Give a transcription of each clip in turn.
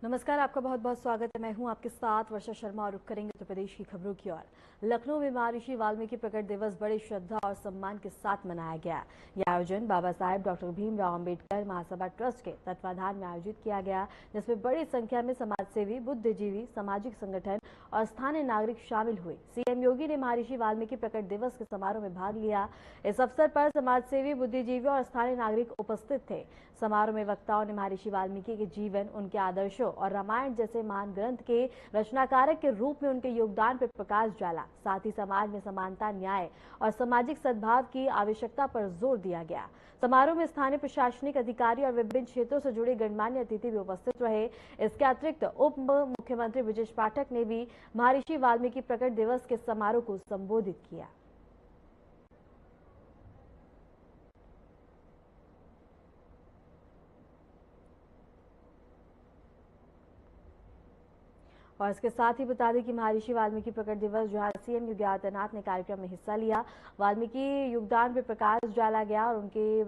नमस्कार, आपका बहुत बहुत स्वागत है। मैं हूं आपके साथ वर्षा शर्मा और रुक करेंगे उत्तर प्रदेश की खबरों की ओर। लखनऊ में महर्षि वाल्मीकि प्रकट दिवस बड़े श्रद्धा और सम्मान के साथ मनाया गया। यह आयोजन बाबा साहेब डॉक्टर भीमराव अंबेडकर महासभा ट्रस्ट के तत्वाधान में आयोजित किया गया, जिसमें बड़ी संख्या में समाजसेवी, बुद्धिजीवी, सामाजिक संगठन और स्थानीय नागरिक शामिल हुए। सीएम योगी ने महर्षि वाल्मीकि प्रकट दिवस के समारोह में भाग लिया। इस अवसर पर समाजसेवी, बुद्धिजीवी और स्थानीय नागरिक उपस्थित थे। समारोह में वक्ताओं ने महर्षि वाल्मीकि के जीवन, उनके आदर्शों और रामायण जैसे महान ग्रंथ के रचनाकारक के रूप में उनके योगदान पर प्रकाश डाला। साथ ही समाज में समानता, न्याय और सामाजिक सद्भाव की आवश्यकता पर जोर दिया गया। समारोह में स्थानीय प्रशासनिक अधिकारी और विभिन्न क्षेत्रों से जुड़े गणमान्य अतिथि भी उपस्थित रहे। इसके अतिरिक्त उप मुख्यमंत्री बृजेश पाठक ने भी महर्षि वाल्मीकि प्रकट दिवस के समारोह को संबोधित किया। और इसके साथ ही बता दें कि महर्षि वाल्मीकि प्रकट दिवस जो है सीएम योगी आदित्यनाथ ने कार्यक्रम में हिस्सा लिया। वाल्मीकि योगदान पर प्रकाश डाला गया और उनके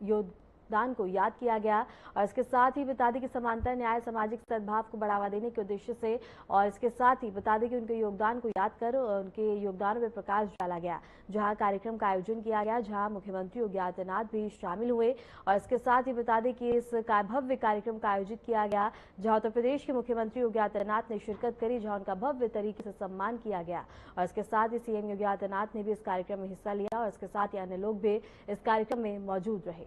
योगदान को याद किया गया। और इसके साथ ही बता दें कि समानता, न्याय, सामाजिक सद्भाव को बढ़ावा देने के उद्देश्य से और इसके साथ ही बता दें कि उनके योगदान को याद कर उनके योगदान पर प्रकाश डाला गया, जहां कार्यक्रम का आयोजन किया गया, जहां मुख्यमंत्री योगी आदित्यनाथ भी शामिल हुए। और इसके साथ ही बता दें कि इस भव्य कार्यक्रम का आयोजित किया गया, जहां उत्तर प्रदेश के मुख्यमंत्री योगी आदित्यनाथ ने शिरकत करी, जहां उनका भव्य तरीके से सम्मान किया गया। और इसके साथ ही सीएम योगी आदित्यनाथ ने भी इस कार्यक्रम में हिस्सा लिया और इसके साथ ही अन्य लोग भी इस कार्यक्रम में मौजूद रहे।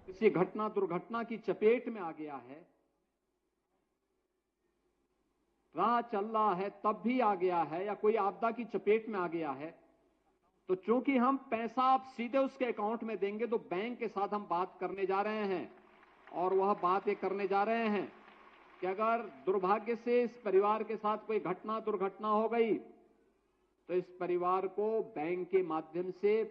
किसी घटना दुर्घटना की चपेट में आ गया है, राह चल रहा है तब भी आ गया है, या कोई आपदा की चपेट में आ गया है, तो चूंकि हम पैसा आप सीधे उसके अकाउंट में देंगे, तो बैंक के साथ हम बात करने जा रहे हैं और वह बात ये करने जा रहे हैं कि अगर दुर्भाग्य से इस परिवार के साथ कोई घटना दुर्घटना हो गई तो इस परिवार को बैंक के माध्यम से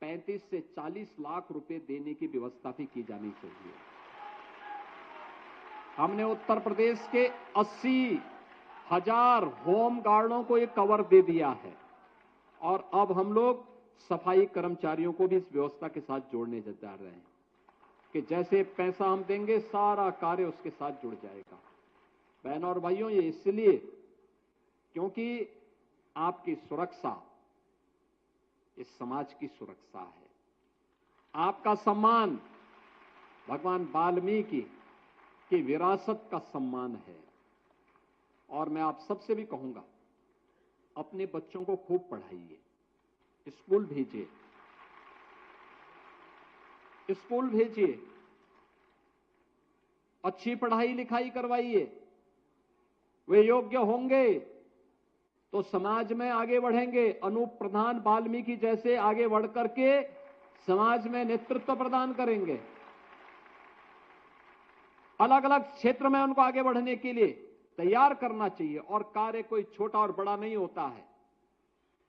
35 से 40 लाख रुपए देने की व्यवस्था भी की जानी चाहिए। हमने उत्तर प्रदेश के 80,000 होम गार्डों को एक कवर दे दिया है और अब हम लोग सफाई कर्मचारियों को भी इस व्यवस्था के साथ जोड़ने जा रहे हैं कि जैसे पैसा हम देंगे, सारा कार्य उसके साथ जुड़ जाएगा। बहनों और भाइयों, ये इसलिए क्योंकि आपकी सुरक्षा इस समाज की सुरक्षा है। आपका सम्मान भगवान वाल्मीकि की विरासत का सम्मान है। और मैं आप सबसे भी कहूंगा, अपने बच्चों को खूब पढ़ाइए, स्कूल भेजिए, स्कूल भेजिए, अच्छी पढ़ाई लिखाई करवाइए। वे योग्य होंगे तो समाज में आगे बढ़ेंगे। अनूप प्रधान वाल्मीकि जैसे आगे बढ़ करके समाज में नेतृत्व प्रदान करेंगे। अलग अलग क्षेत्र में उनको आगे बढ़ने के लिए तैयार करना चाहिए और कार्य कोई छोटा और बड़ा नहीं होता है।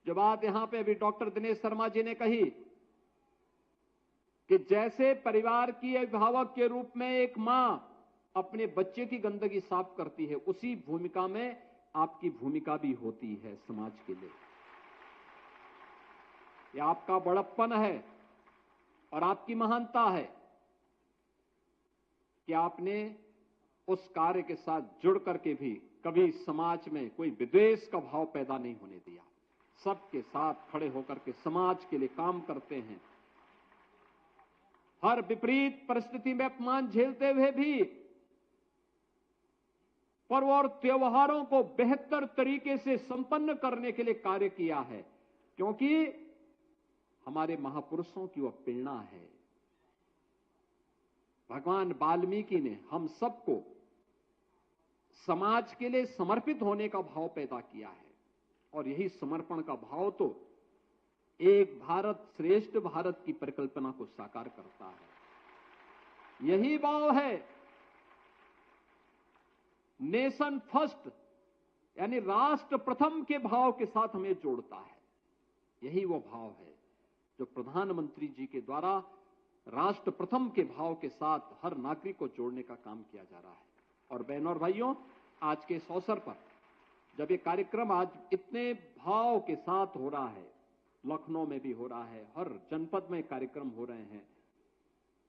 जो बात यहां पे अभी डॉक्टर दिनेश शर्मा जी ने कही कि जैसे परिवार की अभिभावक के रूप में एक मां अपने बच्चे की गंदगी साफ करती है, उसी भूमिका में आपकी भूमिका भी होती है समाज के लिए। यह आपका बड़प्पन है और आपकी महानता है कि आपने उस कार्य के साथ जुड़ करके भी कभी समाज में कोई विद्वेष का भाव पैदा नहीं होने दिया। सबके साथ खड़े होकर के समाज के लिए काम करते हैं। हर विपरीत परिस्थिति में अपमान झेलते हुए भी पर्व और त्योहारों को बेहतर तरीके से संपन्न करने के लिए कार्य किया है, क्योंकि हमारे महापुरुषों की वह प्रेरणा है। भगवान वाल्मीकि ने हम सबको समाज के लिए समर्पित होने का भाव पैदा किया है। और यही समर्पण का भाव तो एक भारत श्रेष्ठ भारत की परिकल्पना को साकार करता है। यही भाव है नेशन फर्स्ट यानी राष्ट्र प्रथम के भाव के साथ हमें जोड़ता है। यही वो भाव है जो प्रधानमंत्री जी के द्वारा राष्ट्र प्रथम के भाव के साथ हर नागरिक को जोड़ने का काम किया जा रहा है। और बहनों और भाइयों, आज के इस अवसर पर जब ये कार्यक्रम आज इतने भाव के साथ हो रहा है, लखनऊ में भी हो रहा है, हर जनपद में कार्यक्रम हो रहे हैं,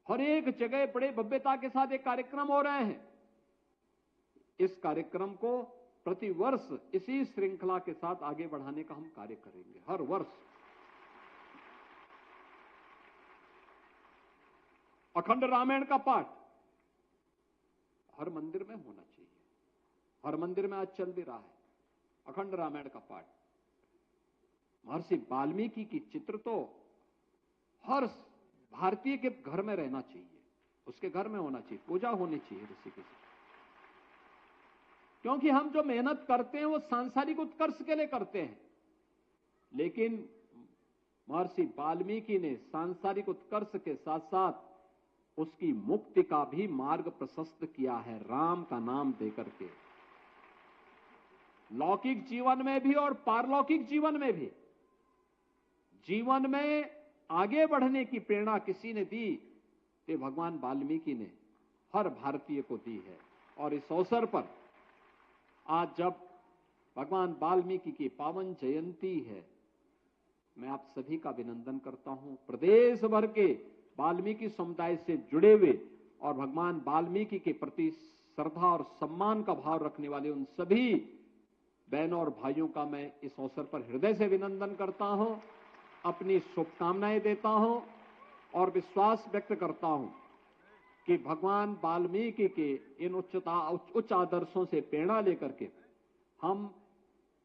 हर एक जगह बड़े भव्यता के साथ एक कार्यक्रम हो रहे हैं। इस कार्यक्रम को प्रति वर्ष इसी श्रृंखला के साथ आगे बढ़ाने का हम कार्य करेंगे। हर वर्ष अखंड रामायण का पाठ हर मंदिर में होना चाहिए। हर मंदिर में आज चल भी रहा है अखंड रामायण का पाठ। महर्षि वाल्मीकि की चित्र तो हर भारतीय के घर में रहना चाहिए, उसके घर में होना चाहिए, पूजा होनी चाहिए ऋषि की। क्योंकि हम जो मेहनत करते हैं वो सांसारिक उत्कर्ष के लिए करते हैं, लेकिन महर्षि वाल्मीकि ने सांसारिक उत्कर्ष के साथ साथ उसकी मुक्ति का भी मार्ग प्रशस्त किया है राम का नाम देकर के। लौकिक जीवन में भी और पारलौकिक जीवन में भी जीवन में आगे बढ़ने की प्रेरणा किसी ने दी तो भगवान वाल्मीकि ने हर भारतीय को दी है। और इस अवसर पर आज जब भगवान वाल्मीकि की पावन जयंती है, मैं आप सभी का अभिनंदन करता हूं। प्रदेश भर के वाल्मीकि समुदाय से जुड़े हुए और भगवान वाल्मीकि के प्रति श्रद्धा और सम्मान का भाव रखने वाले उन सभी बहनों और भाइयों का मैं इस अवसर पर हृदय से अभिनंदन करता हूं, अपनी शुभकामनाएं देता हूं और विश्वास व्यक्त करता हूं कि भगवान वाल्मीकि के इन उच्च आदर्शों से प्रेरणा लेकर के हम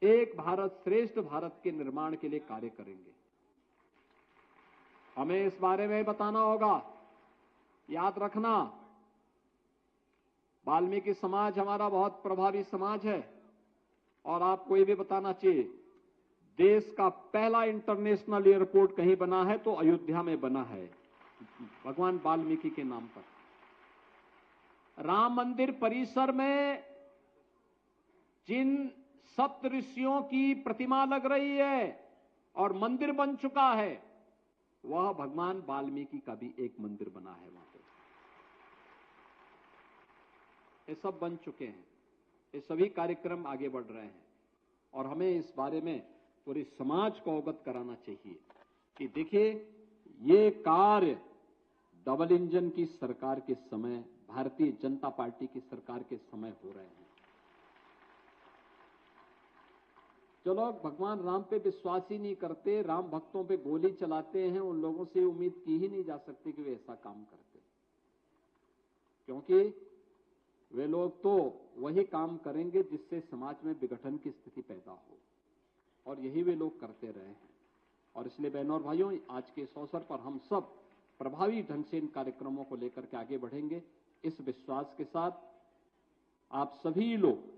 एक भारत श्रेष्ठ भारत के निर्माण के लिए कार्य करेंगे। हमें इस बारे में बताना होगा, याद रखना, वाल्मीकि समाज हमारा बहुत प्रभावी समाज है। और आपको ये भी बताना चाहिए, देश का पहला इंटरनेशनल एयरपोर्ट कहीं बना है तो अयोध्या में बना है, भगवान वाल्मीकि के नाम पर। राम मंदिर परिसर में जिन सप्त ऋषियों की प्रतिमा लग रही है और मंदिर बन चुका है, वह भगवान वाल्मीकि का भी एक मंदिर बना है वहां पे। ये सब बन चुके हैं, ये सभी कार्यक्रम आगे बढ़ रहे हैं। और हमें इस बारे में पूरे समाज को अवगत कराना चाहिए कि देखिए, ये कार्य डबल इंजन की सरकार के समय, भारतीय जनता पार्टी की सरकार के समय हो रहे हैं। जो लोग भगवान राम पे विश्वास ही नहीं करते, राम भक्तों पे गोली चलाते हैं, उन लोगों से उम्मीद की ही नहीं जा सकती कि वे ऐसा काम करते, क्योंकि वे लोग तो वही काम करेंगे जिससे समाज में विघटन की स्थिति पैदा हो, और यही वे लोग करते रहे हैं। और इसलिए बहनों और भाइयों, आज के इस अवसर पर हम सब प्रभावी ढंग से इन कार्यक्रमों को लेकर के आगे बढ़ेंगे, इस विश्वास के साथ आप सभी लोग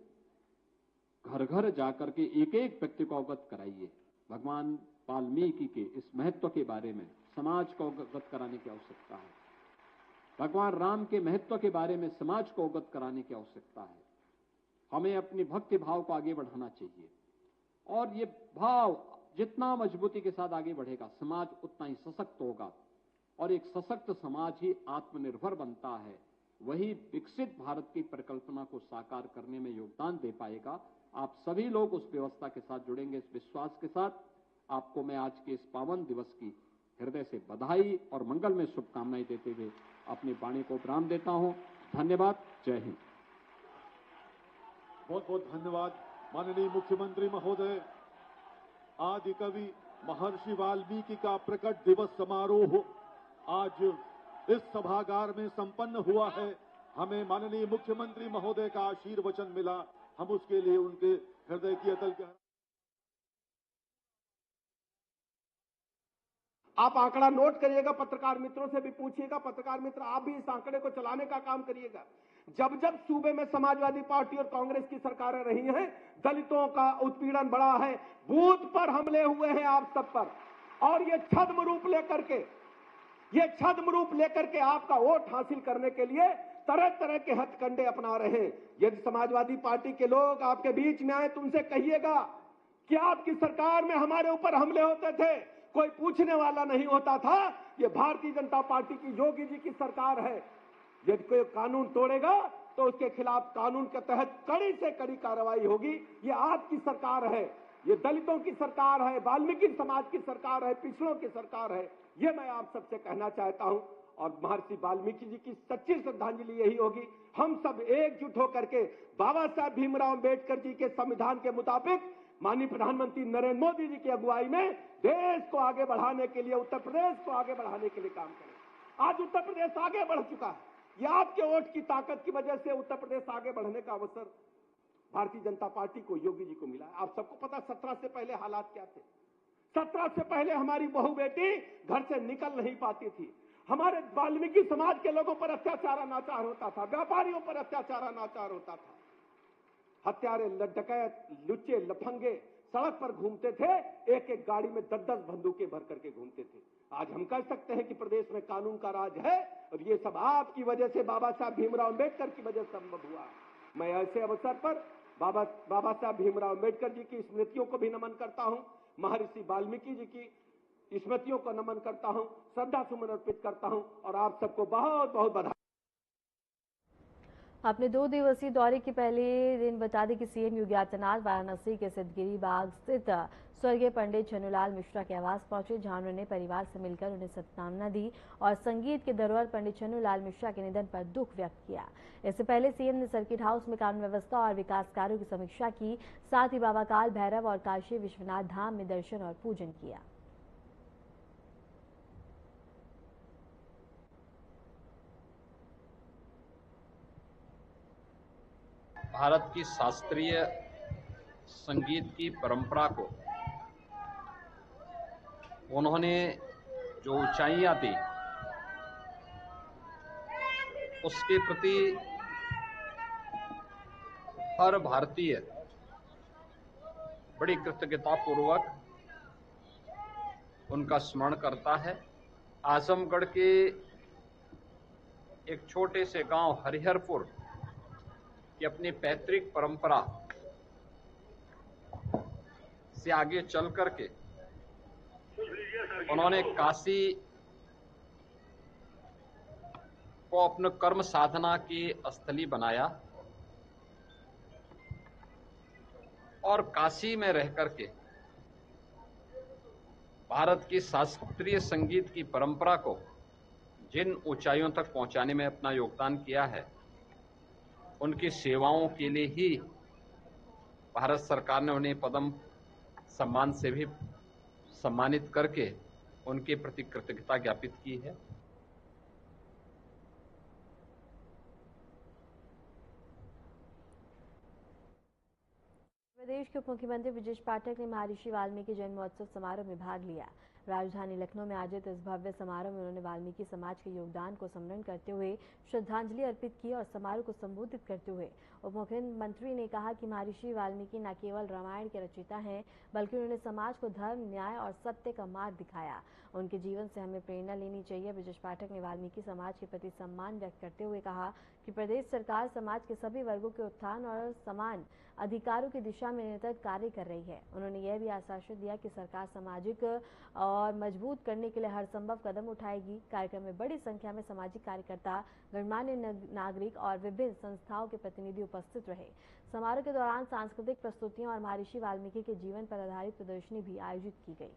घर घर जाकर के एक एक व्यक्ति को अवगत कराइए। भगवान वाल्मीकि के इस महत्व के बारे में समाज को अवगत कराने की आवश्यकता है। भगवान राम के महत्व के बारे में समाज को अवगत कराने की आवश्यकता है। हमें अपनी भक्ति भाव को आगे बढ़ाना चाहिए, और ये भाव जितना मजबूती के साथ आगे बढ़ेगा, समाज उतना ही सशक्त होगा, और एक सशक्त समाज ही आत्मनिर्भर बनता है, वही विकसित भारत की परिकल्पना को साकार करने में योगदान दे पाएगा। आप सभी लोग उस व्यवस्था के साथ जुड़ेंगे, इस विश्वास के साथ आपको मैं आज के इस पावन दिवस की हृदय से बधाई और मंगल में शुभकामनाएं देते हुए अपनी वाणी को विराम देता हूं। धन्यवाद। जय हिंद। बहुत बहुत धन्यवाद माननीय मुख्यमंत्री महोदय। आदि कवि महर्षि वाल्मीकि का प्रकट दिवस समारोह आज इस सभागार में संपन्न हुआ है। हमें माननीय मुख्यमंत्री महोदय का आशीर्वचन मिला, हम उसके लिए उनके हृदय की अतल आप आंकड़ा नोट करिएगा, पत्रकार मित्रों से भी पूछिएगा, पत्रकार मित्र आप भी इस आंकड़े को चलाने का काम करिएगा। जब जब सूबे में समाजवादी पार्टी और कांग्रेस की सरकारें रही हैं, दलितों का उत्पीड़न बढ़ा है, बूथ पर हमले हुए हैं आप सब पर, और ये छद्म रूप लेकर के आपका वोट हासिल करने के लिए तरह तरह के हथकंडे अपना रहे हैं। यदि समाजवादी पार्टी के लोग आपके बीच में आए तो उनसे कहिएगा कि आपकी सरकार में हमारे ऊपर हमले होते थे, कोई पूछने वाला नहीं होता था। ये भारतीय जनता पार्टी की योगी जी की सरकार है। यदि कोई कानून तोड़ेगा तो उसके खिलाफ कानून के तहत कड़ी से कड़ी कार्रवाई होगी। ये आपकी सरकार है, ये दलितों की सरकार है, वाल्मीकि समाज की सरकार है, पिछड़ों की सरकार है। ये मैं आप सबसे कहना चाहता हूं। और महर्षि वाल्मीकि जी की सच्ची श्रद्धांजलि यही होगी, हम सब एकजुट होकर के बाबा साहब भीमराव अम्बेडकर जी के संविधान के मुताबिक माननीय प्रधानमंत्री नरेंद्र मोदी जी की अगुवाई में देश को आगे बढ़ाने के लिए, उत्तर प्रदेश को आगे बढ़ाने के लिए काम करें। आज उत्तर प्रदेश आगे बढ़ चुका है। ये आपके वोट की ताकत की वजह से उत्तर प्रदेश आगे बढ़ने का अवसर भारतीय जनता पार्टी को, योगी जी को मिला है। आप सबको पता 17 से पहले हालात क्या थे। 17 से पहले हमारी बहू बेटी घर से निकल नहीं पाती थी। हमारे वाल्मीकि समाज के लोगों पर अत्याचार अनाचार होता था, व्यापारियों पर अत्याचार अनाचार होता था। हत्यारे, डकैत, लुच्चे, लफंगे सड़क पर घूमते थे, एक एक गाड़ी में 10-10 बंदूकें भर करके घूमते थे। आज हम कह सकते हैं कि प्रदेश में कानून का राज है, और ये सब आपकी वजह से, बाबा साहब भीमराव अम्बेडकर की वजह से संभव हुआ। मैं ऐसे अवसर पर बाबा साहब भीमराव अम्बेडकर जी की स्मृतियों को भी नमन करता हूं, महर्षि वाल्मीकि जी की स्मृतियों को नमन करता हूं, श्रद्धा सुमन अर्पित करता हूं, और आप सबको बहुत बहुत बधाई। अपने 2 दिवसीय दौरे के पहले दिन बता दें कि सीएम योगी आदित्यनाथ वाराणसी के सिद्धगिरी बाग स्थित स्वर्गीय पंडित छन्नूलाल मिश्रा के आवास पहुंचे, जहां उन्होंने परिवार से मिलकर उन्हें सद्कामना दी और संगीत के धरोहर पंडित छन्नूलाल मिश्रा के निधन पर दुख व्यक्त किया। इससे पहले सीएम ने सर्किट हाउस में कानून व्यवस्था और विकास कार्यों की समीक्षा की, साथ ही बाबा काल भैरव और काशी विश्वनाथ धाम में दर्शन और पूजन किया। भारत की शास्त्रीय संगीत की परंपरा को उन्होंने जो ऊंचाइयां दी, उसके प्रति हर भारतीय बड़ी कृतज्ञतापूर्वक उनका स्मरण करता है। आजमगढ़ के एक छोटे से गांव हरिहरपुर कि अपनी पैतृक परंपरा से आगे चल करके उन्होंने काशी को अपने कर्म साधना की स्थली बनाया, और काशी में रह करके भारत की शास्त्रीय संगीत की परंपरा को जिन ऊंचाइयों तक पहुंचाने में अपना योगदान किया है, उनकी सेवाओं के लिए ही भारत सरकार ने उन्हें पद्म सम्मान से भी सम्मानित करके उनके प्रति कृतज्ञता ज्ञापित की है। प्रदेश के उप मुख्यमंत्री ब्रजेश पाठक ने महर्षि वाल्मीकि जन्म महोत्सव समारोह में भाग लिया। राजधानी लखनऊ में आयोजित इस भव्य समारोह में उन्होंने वाल्मीकि समाज के योगदान को स्मरण करते हुए श्रद्धांजलि अर्पित की और समारोह को संबोधित करते हुए उप मुख्यमंत्री ने कहा कि महर्षि वाल्मीकि न केवल रामायण के रचयिता हैं, बल्कि उन्होंने समाज को धर्म, न्याय और सत्य का मार्ग दिखाया। उनके जीवन से हमें प्रेरणा लेनी चाहिए। ब्रजेश पाठक ने वाल्मीकि समाज के प्रति सम्मान व्यक्त करते हुए कहा कि प्रदेश सरकार समाज के सभी वर्गों के उत्थान और समान अधिकारों की दिशा में निरंतर कार्य कर रही है। उन्होंने यह भी आश्वासन दिया कि सरकार सामाजिक और मजबूत करने के लिए हर संभव कदम उठाएगी। कार्यक्रम में बड़ी संख्या में सामाजिक कार्यकर्ता, गणमान्य नागरिक और विभिन्न संस्थाओं के प्रतिनिधि उपस्थित रहे। समारोह के दौरान सांस्कृतिक प्रस्तुतियां और महर्षि वाल्मीकि के जीवन पर आधारित प्रदर्शनी भी आयोजित की गई।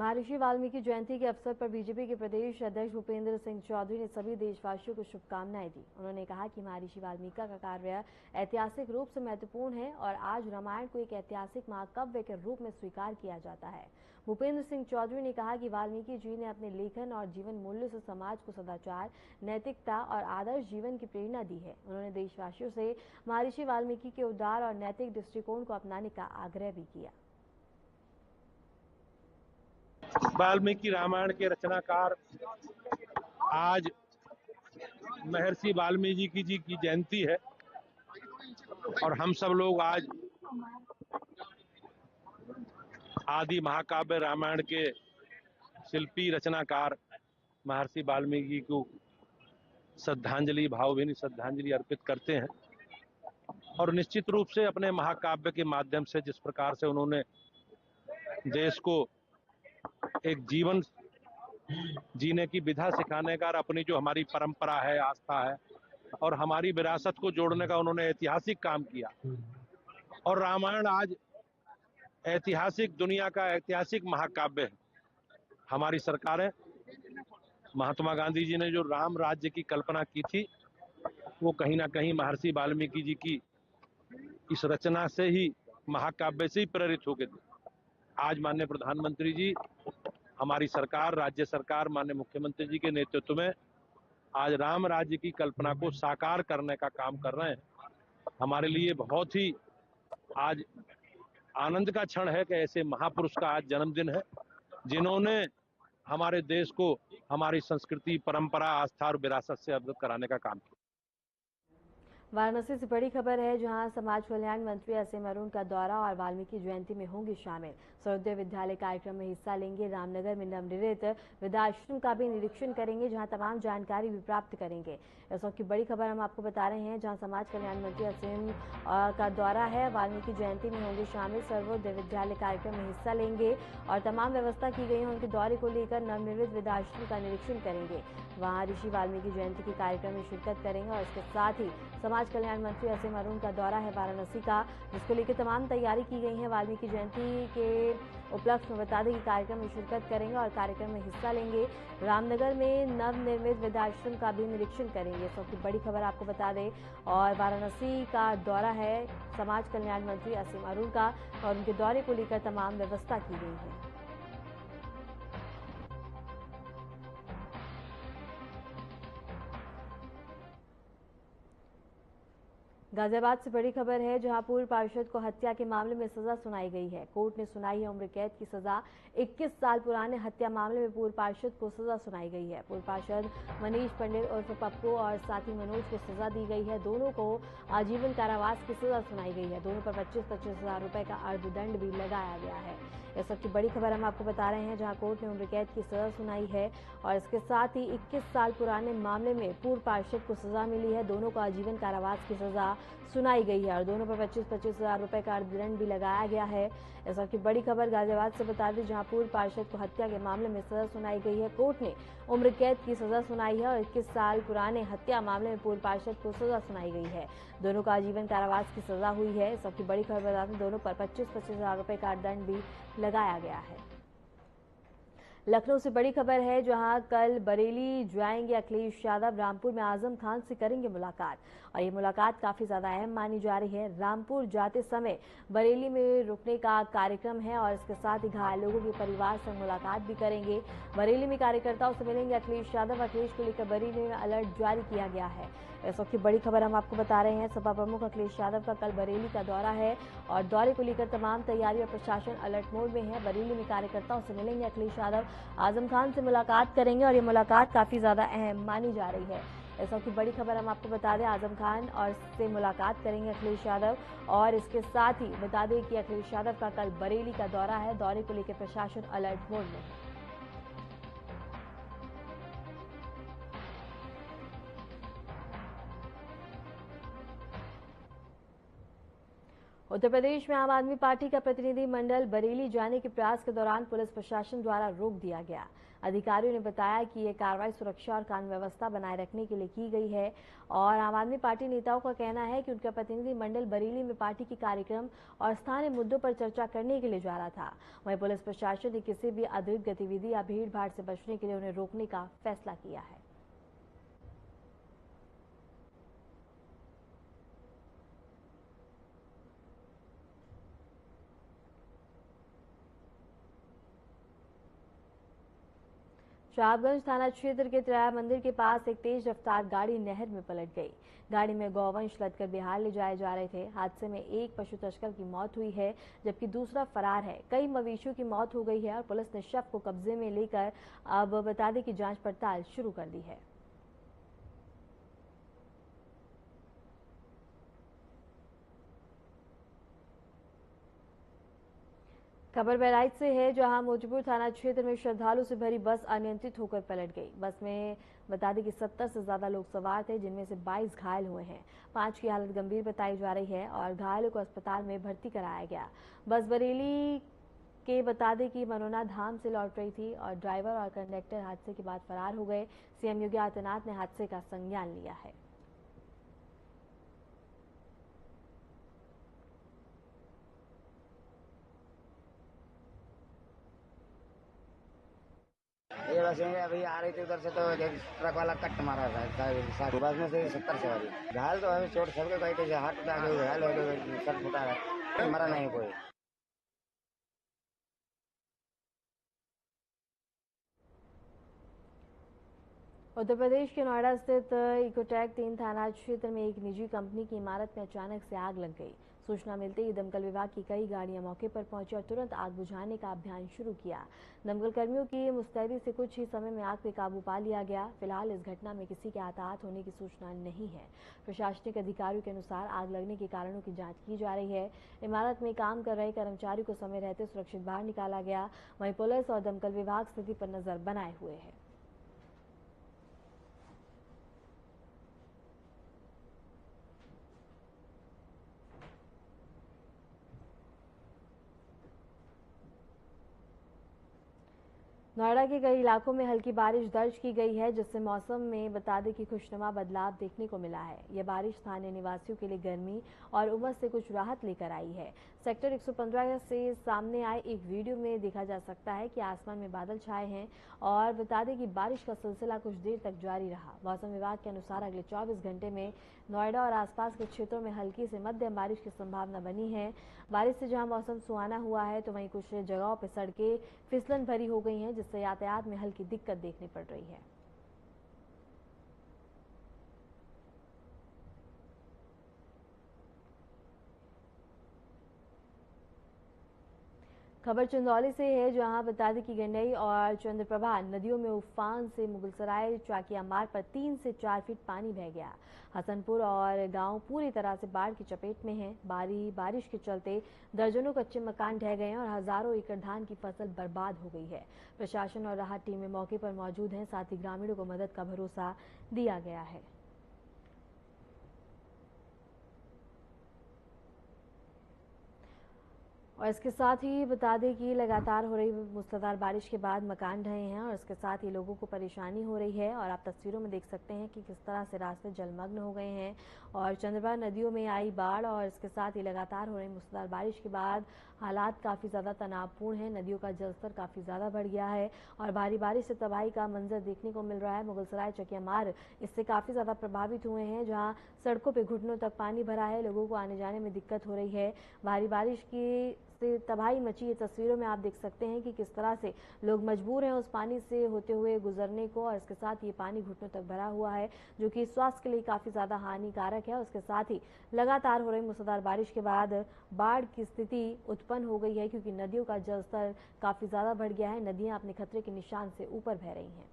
महर्षि वाल्मीकि जयंती के अवसर पर बीजेपी के प्रदेश अध्यक्ष भूपेंद्र सिंह चौधरी ने सभी देशवासियों को शुभकामनाएं दी। उन्होंने कहा कि महर्षि वाल्मीकि का कार्य ऐतिहासिक रूप से महत्वपूर्ण है और आज रामायण को एक ऐतिहासिक महाकाव्य के रूप में स्वीकार किया जाता है। भूपेंद्र सिंह चौधरी ने कहा कि वाल्मीकि जी ने अपने लेखन और जीवन मूल्यों से समाज को सदाचार, नैतिकता और आदर्श जीवन की प्रेरणा दी है। उन्होंने देशवासियों से महर्षि वाल्मीकि के उदार और नैतिक दृष्टिकोण को अपनाने का आग्रह भी किया। वाल्मीकि रामायण के रचनाकार आज महर्षि वाल्मीकि जी की जयंती है और हम सब लोग आज आदि महाकाव्य रामायण के शिल्पी रचनाकार महर्षि वाल्मीकि को श्रद्धांजलि, भावभीनी श्रद्धांजलि अर्पित करते हैं। और निश्चित रूप से अपने महाकाव्य के माध्यम से जिस प्रकार से उन्होंने देश को एक जीवन जीने की विधा सिखाने का, अपनी जो हमारी परंपरा है, आस्था है और हमारी विरासत को जोड़ने का उन्होंने ऐतिहासिक काम किया। और रामायण आज ऐतिहासिक, दुनिया का ऐतिहासिक महाकाव्य है। हमारी सरकारें, महात्मा गांधी जी ने जो राम राज्य की कल्पना की थी, वो कहीं ना कहीं महर्षि वाल्मीकि जी की इस रचना से ही, महाकाव्य से ही प्रेरित होकर थे। आज माननीय प्रधानमंत्री जी, हमारी सरकार, राज्य सरकार, माननीय मुख्यमंत्री जी के नेतृत्व में आज राम राज्य की कल्पना को साकार करने का काम कर रहे हैं। हमारे लिए बहुत ही आज आनंद का क्षण है कि ऐसे महापुरुष का आज जन्मदिन है, जिन्होंने हमारे देश को हमारी संस्कृति, परंपरा, आस्था और विरासत से अवगत कराने का काम किया। वाराणसी से बड़ी खबर है, जहां समाज कल्याण मंत्री असीम अरुण का दौरा और वाल्मीकि जयंती में होंगे शामिल। सर्वोदय विद्यालय कार्यक्रम में हिस्सा लेंगे। रामनगर में नवनिर्मित वृद्धाश्रम का भी निरीक्षण करेंगे, जहां तमाम जानकारी भी प्राप्त करेंगे। इस वक्त की बड़ी खबर हम आपको बता रहे हैं, जहां समाज कल्याण मंत्री असीम का दौरा है, वाल्मीकि जयंती में होंगे शामिल। सर्वोदय विद्यालय कार्यक्रम में हिस्सा लेंगे और तमाम व्यवस्था की गई है। उनके दौरे को लेकर नवनिर्मित वृद्धाश्रम का निरीक्षण करेंगे। वहां ऋषि वाल्मीकि जयंती के कार्यक्रम में शिरकत करेंगे और इसके साथ ही समाज कल्याण मंत्री असीम अरुण का दौरा है वाराणसी का, जिसको लेकर तमाम तैयारी की गई है। वाल्मीकि जयंती के उपलक्ष्य में बता दें कि कार्यक्रम में शिरकत करेंगे और कार्यक्रम में हिस्सा लेंगे। रामनगर में नवनिर्मित वृद्धाश्रम का भी निरीक्षण करेंगे। सबसे बड़ी खबर आपको बता दें, और वाराणसी का दौरा है समाज कल्याण मंत्री असीम अरुण का और उनके दौरे को लेकर तमाम व्यवस्था की गई है। गाजियाबाद से बड़ी खबर है, जहां पूर्व पार्षद को हत्या के मामले में सजा सुनाई गई है। कोर्ट ने सुनाई है उम्र कैद की सजा। 21 साल पुराने हत्या मामले में पूर्व पार्षद को सजा सुनाई गई है। पूर्व पार्षद मनीष पंडित उर्फ पप्पू और साथी मनोज को सजा दी गई है। दोनों को आजीवन कारावास की सजा सुनाई गई है। दोनों पर 25-25 हजार रुपए का अर्थदंड भी लगाया गया है। इस वक्त की बड़ी खबर हम आपको बता रहे हैं, जहां कोर्ट ने उम्र कैद की सजा सुनाई है और इसके साथ ही 21 साल पुराने मामले में पूर्व पार्षद को सजा मिली है। दोनों को आजीवन कारावास की सजा सुनाई गई है और दोनों पर 25-25 हजार रुपए का अर्थदंड भी लगाया गया है। इस वक्त की बड़ी खबर गाजियाबाद से बता दें, जहां पूर्व पार्षद को हत्या के मामले में सजा सुनाई गई है। कोर्ट ने उम्र कैद की सजा सुनाई है और 21 साल पुराने हत्या मामले में पूर्व पार्षद को सजा सुनाई गई है। दोनों को आजीवन कारावास की सजा हुई है। इस वक्त की बड़ी खबर बता दें, दोनों पर 25-25 हजार रुपए का अर्थदंड भी लगाया गया है। लखनऊ से बड़ी खबर है, जहां कल बरेली जाएंगे अखिलेश यादव। रामपुर में आजम खान से करेंगे मुलाकात और ये मुलाकात काफी ज्यादा अहम मानी जा रही है। रामपुर जाते समय बरेली में रुकने का कार्यक्रम है और इसके साथ ही घायल लोगों के परिवार से मुलाकात भी करेंगे। बरेली में कार्यकर्ताओं से मिलेंगे अखिलेश यादव। अखिलेश को लेकर बरेली में अलर्ट जारी किया गया है। इस वक्त की बड़ी खबर हम आपको बता रहे हैं, सपा प्रमुख अखिलेश यादव का कल बरेली का दौरा है और दौरे को लेकर तमाम तैयारी और प्रशासन अलर्ट मोड में है। बरेली में कार्यकर्ताओं से मिलेंगे अखिलेश यादव, आजम खान से मुलाकात करेंगे और ये मुलाकात काफी ज्यादा अहम मानी जा रही है। इस वक्त की बड़ी खबर हम आपको बता दें, आजम खान और से मुलाकात करेंगे अखिलेश यादव और इसके साथ ही बता दें कि अखिलेश यादव का कल बरेली का दौरा है। दौरे को लेकर प्रशासन अलर्ट मोड में है। उत्तर प्रदेश में आम आदमी पार्टी का प्रतिनिधि मंडल बरेली जाने के प्रयास के दौरान पुलिस प्रशासन द्वारा रोक दिया गया। अधिकारियों ने बताया कि ये कार्रवाई सुरक्षा और कानून व्यवस्था बनाए रखने के लिए की गई है और आम आदमी पार्टी नेताओं का कहना है कि उनका प्रतिनिधिमंडल बरेली में पार्टी के कार्यक्रम और स्थानीय मुद्दों पर चर्चा करने के लिए जा रहा था। वहीं पुलिस प्रशासन ने किसी भी अतिरिक्त गतिविधि या भीड़ भाड़ से बचने के लिए उन्हें रोकने का फैसला किया है। शाहबगंज थाना क्षेत्र के त्रिया मंदिर के पास एक तेज रफ्तार गाड़ी नहर में पलट गई। गाड़ी में गौवंश लदकर बिहार ले जाए जा रहे थे। हादसे में एक पशु तस्कर की मौत हुई है जबकि दूसरा फरार है। कई मवेशियों की मौत हो गई है और पुलिस ने शव को कब्जे में लेकर अब बता दें कि जांच पड़ताल शुरू कर दी है। खबर बहराइच से है जहां मोजपुर थाना क्षेत्र में श्रद्धालु से भरी बस अनियंत्रित होकर पलट गई। बस में बता दें कि 70 से ज्यादा लोग सवार थे जिनमें से 22 घायल हुए हैं। 5 की हालत गंभीर बताई जा रही है और घायलों को अस्पताल में भर्ती कराया गया। बस बरेली के बता दें कि मनोना धाम से लौट रही थी और ड्राइवर और कंडक्टर हादसे के बाद फरार हो गए। सीएम योगी आदित्यनाथ ने हादसे का संज्ञान लिया है। ये बस अभी आ रही थी उधर से तो ट्रक वाला कट मारा था। बस में से 70 सवारी घायल तो अभी चोट सबके गई थे। हाथ उठा के घायल हो गए, सर फुटा है, मरा नहीं कोई। उत्तर प्रदेश के नोएडा स्थित इकोटेक 3 थाना क्षेत्र में एक निजी कंपनी की इमारत में अचानक से आग लग गई। सूचना मिलते ही दमकल विभाग की कई गाड़ियां मौके पर पहुंची और तुरंत आग बुझाने का अभियान शुरू किया। दमकल कर्मियों की मुस्तैदी से कुछ ही समय में आग पे काबू पा लिया गया। फिलहाल इस घटना में किसी के हताहत होने की सूचना नहीं है। प्रशासनिक अधिकारियों के अनुसार आग लगने के कारणों की जांच की जा रही है। इमारत में काम कर रहे कर्मचारी को समय रहते सुरक्षित बाहर निकाला गया। वहीं पुलिस और दमकल विभाग स्थिति पर नजर बनाए हुए है। नोएडा के कई इलाकों में हल्की बारिश दर्ज की गई है जिससे मौसम में बता दें कि खुशनुमा बदलाव देखने को मिला है। यह बारिश स्थानीय निवासियों के लिए गर्मी और उमस से कुछ राहत लेकर आई है। सेक्टर 115 से सामने आए एक वीडियो में देखा जा सकता है कि आसमान में बादल छाए हैं और बता दें कि बारिश का सिलसिला कुछ देर तक जारी रहा। मौसम विभाग के अनुसार अगले 24 घंटे में नोएडा और आसपास के क्षेत्रों में हल्की से मध्यम बारिश की संभावना बनी है। बारिश से जहां मौसम सुहाना हुआ है तो वहीं कुछ जगहों पर सड़कें फिसलन भरी हो गई हैं जिससे यातायात में हल्की दिक्कत देखने पड़ रही है। खबर चंदौली से है जहां बता दें कि गंडई और चंद्रप्रभा नदियों में उफान से मुगलसराय चाकिया मार्ग पर 3 से 4 फीट पानी बह गया। हसनपुर और गांव पूरी तरह से बाढ़ की चपेट में हैं। बारिश के चलते दर्जनों कच्चे मकान ढह गए हैं और हजारों एकड़ धान की फसल बर्बाद हो गई है। प्रशासन और राहत टीमें मौके पर मौजूद हैं। साथ ही ग्रामीणों को मदद का भरोसा दिया गया है। और इसके साथ ही बता दें कि लगातार हो रही मूसलाधार बारिश के बाद मकान ढहे हैं और इसके साथ ही लोगों को परेशानी हो रही है। और आप तस्वीरों में देख सकते हैं कि किस तरह से रास्ते जलमग्न हो गए हैं और चंद्रप्रभा नदियों में आई बाढ़ और इसके साथ ही लगातार हो रही मूसलाधार बारिश के बाद हालात काफ़ी ज़्यादा तनावपूर्ण है। नदियों का जलस्तर काफ़ी ज़्यादा बढ़ गया है और भारी बारिश से तबाही का मंजर देखने को मिल रहा है। मुगलसराय चकिया मार्ग इससे काफ़ी ज़्यादा प्रभावित हुए हैं जहां सड़कों पे घुटनों तक पानी भरा है। लोगों को आने जाने में दिक्कत हो रही है। भारी बारिश की से तबाही मची ये तस्वीरों में आप देख सकते हैं कि किस तरह से लोग मजबूर हैं उस पानी से होते हुए गुजरने को और इसके साथ ये पानी घुटनों तक भरा हुआ है जो कि स्वास्थ्य के लिए काफ़ी ज़्यादा हानिकारक है। उसके साथ ही लगातार हो रही मूसलाधार बारिश के बाद बाढ़ की स्थिति उत्पन्न हो गई है क्योंकि नदियों का जलस्तर काफ़ी ज़्यादा बढ़ गया है। नदियाँ अपने खतरे के निशान से ऊपर बह रही हैं।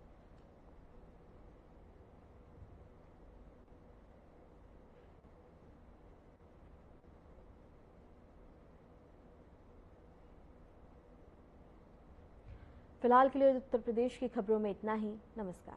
फिलहाल के लिए उत्तर प्रदेश की खबरों में इतना ही। नमस्कार।